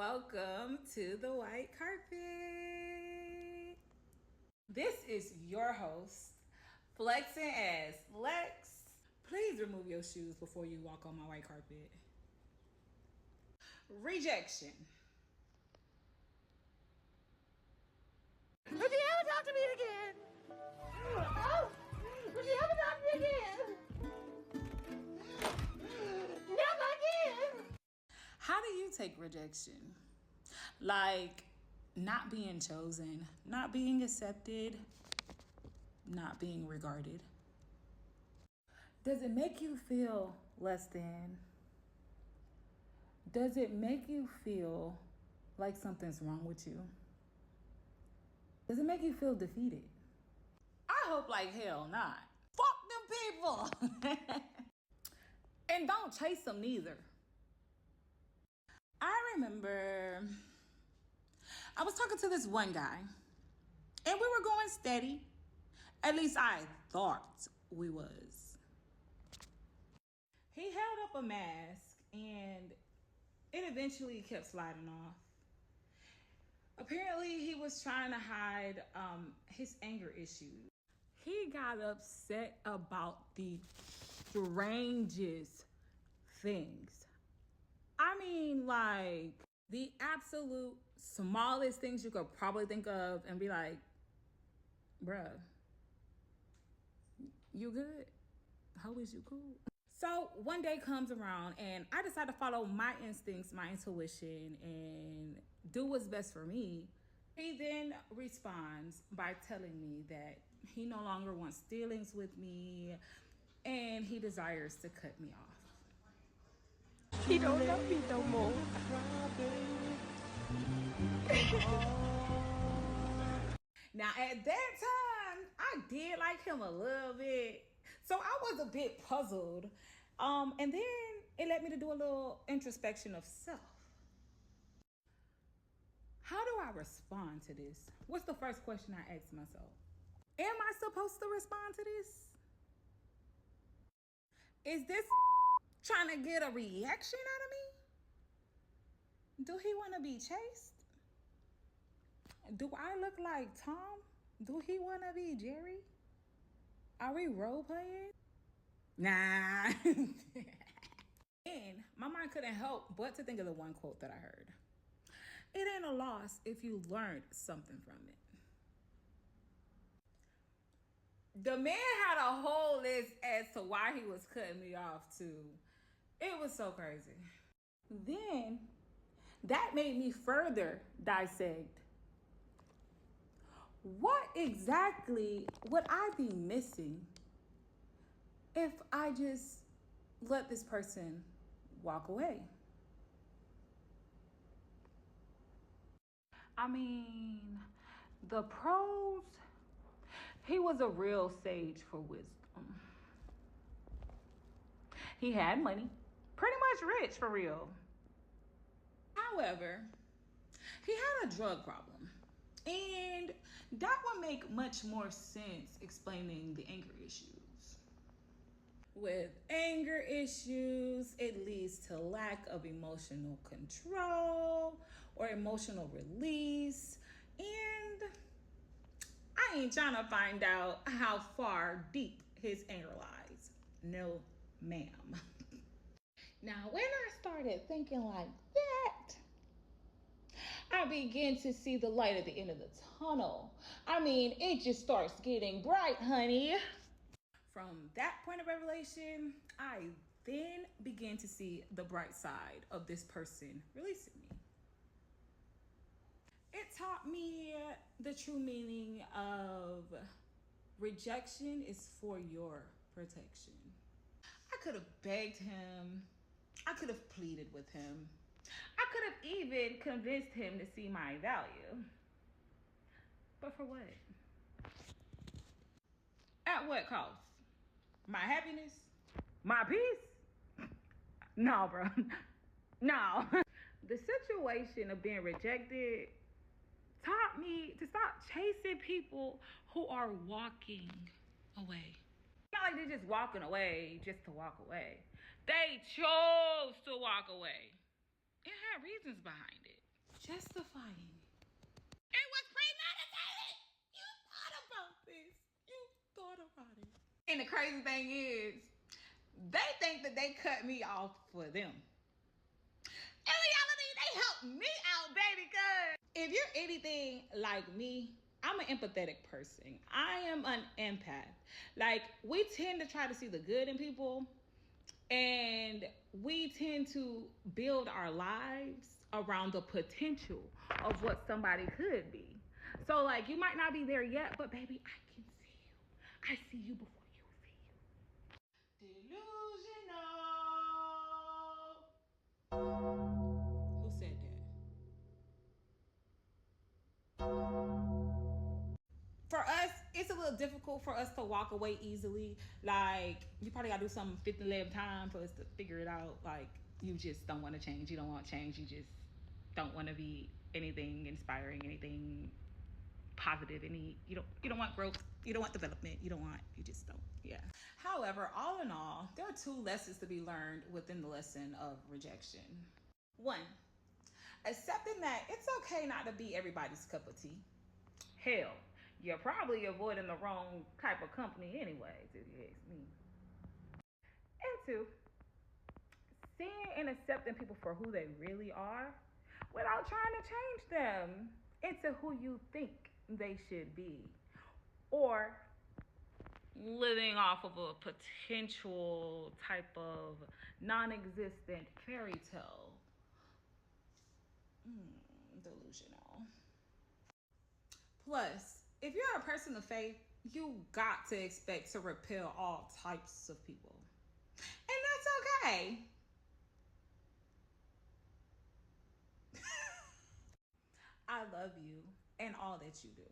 Welcome to the white carpet. This is your host, flexing as Lex. Please remove your shoes before you walk on my white carpet. Rejection. Would you ever talk to me again? Would you ever talk to me again? Never again. How do you take rejection? Like not being chosen, not being accepted, not being regarded. Does it make you feel less than? Does it make you feel like something's wrong with you? Does it make you feel defeated? I hope like hell not. Fuck them people. And don't chase them neither. I remember I was talking to this one guy and we were going steady. At least I thought we was. He held up a mask and it eventually kept sliding off. Apparently, he was trying to hide his anger issues. He got upset about the strangest things. I mean, like the absolute smallest things you could probably think of and be like, bruh, you good? How is you cool? So one day comes around and I decide to follow my instincts, my intuition, and do what's best for me. He then responds by telling me that he no longer wants dealings with me and he desires to cut me off. He don't love me no more. Now at that time, I did like him a little bit. So I was a bit puzzled. And then it led me to do a little introspection of self. How do I respond to this? What's the first question I ask myself? Am I supposed to respond to this? Is this trying to get a reaction out of me? Do he want to be chased? Do I look like Tom? Do he want to be Jerry? Are we role playing? Nah. And my mind couldn't help but to think of the one quote that I heard. It ain't a loss if you learned something from it. The man had a whole list as to why he was cutting me off too. It was so crazy. Then that made me further dissect. What exactly would I be missing if I just let this person walk away? I mean, the pros, he was a real sage for wisdom. He had money, pretty much rich for real. However, he had a drug problem. And that would make much more sense explaining the anger issues. With anger issues, it leads to lack of emotional control or emotional release. And I ain't trying to find out how far deep his anger lies. No, ma'am. Now, when I started thinking like that, I begin to see the light at the end of the tunnel. I mean, it just starts getting bright, honey. From that point of revelation, I then began to see the bright side of this person releasing me. It taught me the true meaning of rejection is for your protection. I could have begged him. I could have pleaded with him. I could have even convinced him to see my value. But for what? At what cost? My happiness? My peace? No, bro. No. The situation of being rejected taught me to stop chasing people who are walking away. Not like they're just walking away just to walk away. They chose to walk away. It had reasons behind it. justifying. It was premeditated. You thought about this. You thought about it. And the crazy thing is, they think that they cut me off for them. In reality, they helped me out, baby, cuz. If you're anything like me, I'm an empathetic person. I am an empath. Like, we tend to try to see the good in people, and we tend to build our lives around the potential of what somebody could be. So, like, you might not be there yet, but baby, I can see you. I see you before you see you. Delusional. Who said that? For us, it's a little difficult for us to walk away easily. Like, you probably gotta do something 50 11 times for us to figure it out. Like, you just don't want to change. You don't want change. You just don't want to be anything inspiring, anything positive. You don't want growth. You don't want development. You just don't. Yeah. However, all in all, there are 2 lessons to be learned within the lesson of rejection. 1, accepting that it's okay not to be everybody's cup of tea. Hell, you're probably avoiding the wrong type of company anyways, if you ask me. And 2, seeing and accepting people for who they really are without trying to change them into who you think they should be. Or living off of a potential type of non-existent fairy tale. Delusional. Plus, if you're a person of faith, you got to expect to repel all types of people. And that's okay. I love you and all that you do.